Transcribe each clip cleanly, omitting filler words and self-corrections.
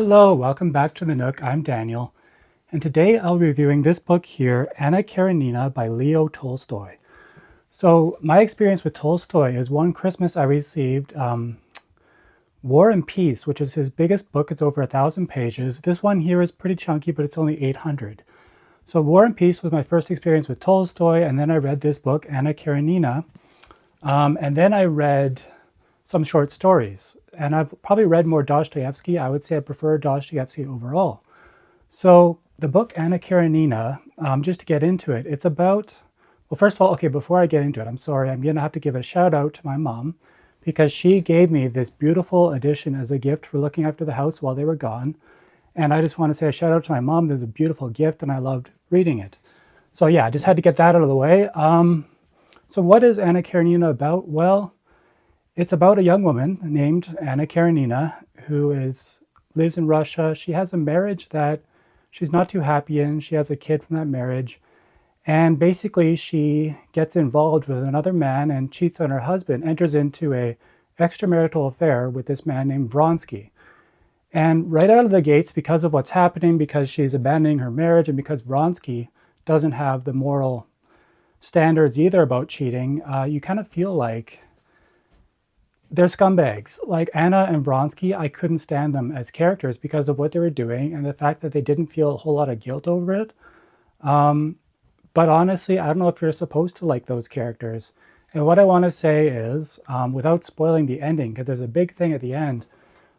Hello, welcome back to the Nook. I'm Daniel, and today I'll be reviewing this book here, Anna Karenina by Leo Tolstoy. So my experience with Tolstoy is one Christmas I received War and Peace, which is his biggest book. It's over 1,000 pages. This one here is pretty chunky, but it's only 800. So War and Peace was my first experience with Tolstoy, and then I read this book, Anna Karenina, and then I read some short stories. And I've probably read more Dostoevsky. I would say I prefer Dostoevsky overall. So the book Anna Karenina, just to get into it, it's about, well, first of all, okay, before I get into it, I'm sorry, I'm going to have to give a shout out to my mom because she gave me this beautiful edition as a gift for looking after the house while they were gone. And I just want to say a shout out to my mom. This is a beautiful gift and I loved reading it. So yeah, I just had to get that out of the way. So what is Anna Karenina about? Well, it's about a young woman named Anna Karenina who lives in Russia. She has a marriage that she's not too happy in. She has a kid from that marriage. And basically she gets involved with another man and cheats on her husband, enters into a extramarital affair with this man named Vronsky. And right out of the gates, because of what's happening, because she's abandoning her marriage, and because Vronsky doesn't have the moral standards either about cheating, you kind of feel like they're scumbags. Like Anna and Vronsky, I couldn't stand them as characters because of what they were doing and the fact that they didn't feel a whole lot of guilt over it. But honestly, I don't know if you're supposed to like those characters. And what I want to say is, without spoiling the ending, because there's a big thing at the end,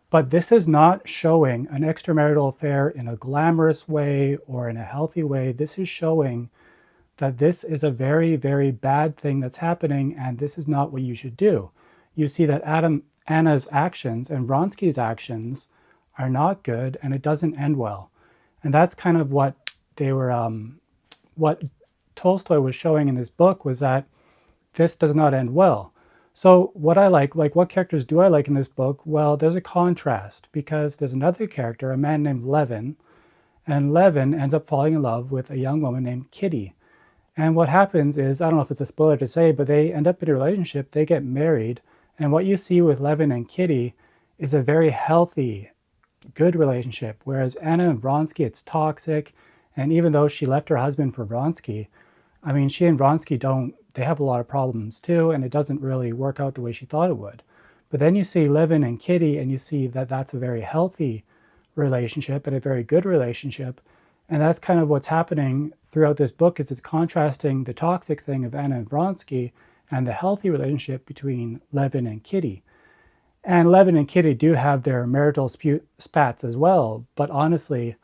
but this is not showing an extramarital affair in a glamorous way or in a healthy way. This is showing that this is a very, very bad thing that's happening, and this is not what you should do. You see that Anna's actions and Vronsky's actions are not good, and it doesn't end well. And that's kind of what what Tolstoy was showing in this book, was that this does not end well. So what I like what characters do I like in this book? Well, there's a contrast because there's another character, a man named Levin, and Levin ends up falling in love with a young woman named Kitty. And what happens is, I don't know if it's a spoiler to say, but they end up in a relationship, they get married, and what you see with Levin and Kitty is a very healthy, good relationship, whereas Anna and Vronsky, it's toxic, and even though she left her husband for Vronsky, I mean, she and Vronsky they have a lot of problems too, and it doesn't really work out the way she thought it would. But then you see Levin and Kitty, and you see that that's a very healthy relationship and a very good relationship, and that's kind of what's happening throughout this book, is it's contrasting the toxic thing of Anna and Vronsky and the healthy relationship between Levin and Kitty. And Levin and Kitty do have their marital spats as well, but honestly,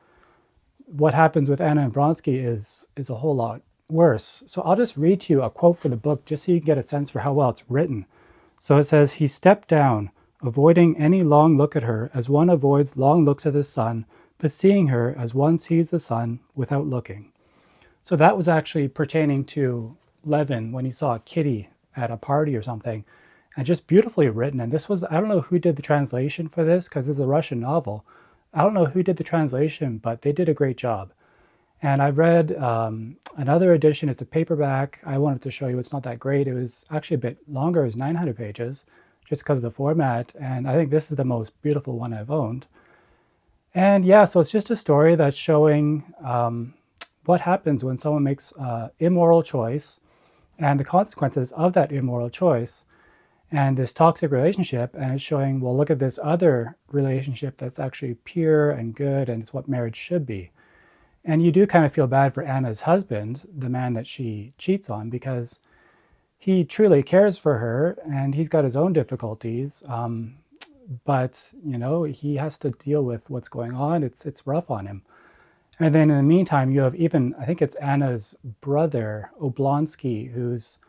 what happens with Anna and Vronsky is a whole lot worse. So I'll just read to you a quote for the book just so you can get a sense for how well it's written. So it says, "He stepped down, avoiding any long look at her as one avoids long looks at the sun, but seeing her as one sees the sun without looking." So that was actually pertaining to Levin when he saw Kitty at a party or something, and just beautifully written. And this was, I don't know who did the translation for this because it's a Russian novel. I don't know who did the translation, but they did a great job. And I've read another edition. It's a paperback. I wanted to show you, it's not that great. It was actually a bit longer. It was 900 pages just because of the format. And I think this is the most beautiful one I've owned. And yeah, so it's just a story that's showing what happens when someone makes an immoral choice and the consequences of that immoral choice and this toxic relationship. And it's showing, well, look at this other relationship that's actually pure and good, and it's what marriage should be. And you do kind of feel bad for Anna's husband, the man that she cheats on, because he truly cares for her and he's got his own difficulties. But, you know, he has to deal with what's going on. It's rough on him. And then in the meantime, you have even, I think it's Anna's brother, Oblonsky, who's,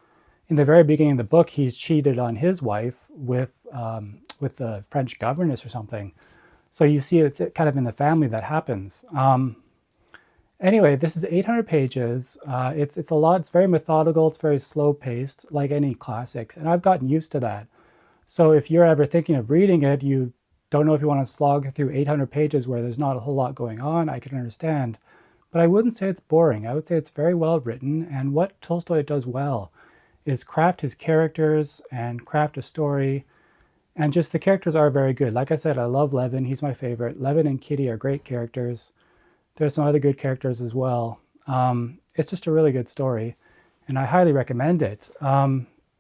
in the very beginning of the book, he's cheated on his wife with the French governess or something. So you see it's kind of in the family that happens. Anyway, this is 800 pages. It's a lot. It's very methodical. It's very slow paced, like any classics. And I've gotten used to that. So if you're ever thinking of reading it, you don't know if you want to slog through 800 pages where there's not a whole lot going on, I can understand. But I wouldn't say it's boring. I would say it's very well written. And what Tolstoy does well is craft his characters and craft a story And just the characters are very good. Like I said, I love Levin. He's my favorite. Levin and Kitty are great characters. There's some other good characters as well. It's just a really good story, and I highly recommend it.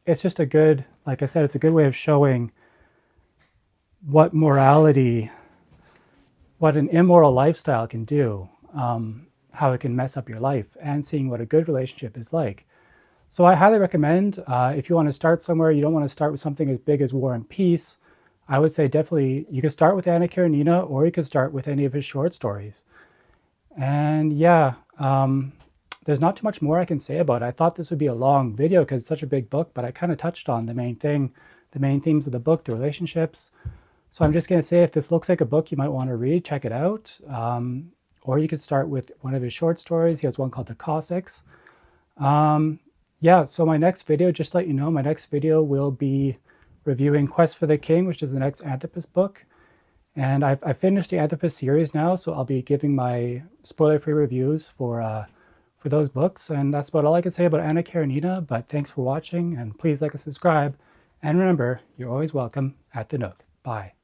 It's just a good, like I said, it's a good way of showing what morality, what an immoral lifestyle can do, how it can mess up your life, and seeing what a good relationship is like. So I highly recommend, if you want to start somewhere, you don't want to start with something as big as War and Peace, I would say definitely you could start with Anna Karenina, or you could start with any of his short stories. And yeah, there's not too much more I can say about it. I thought this would be a long video because it's such a big book, but I kind of touched on the main thing, the main themes of the book, the relationships. So I'm just going to say, if this looks like a book you might want to read, check it out. Or you could start with one of his short stories. He has one called The Cossacks. Yeah, so my next video, just to let you know, my next video will be reviewing Quest for the King, which is the next Anthropos book. And I've finished the Anthropos series now, so I'll be giving my spoiler-free reviews for those books. And that's about all I can say about Anna Karenina, but thanks for watching, and please like and subscribe. And remember, you're always welcome at the Nook. Bye.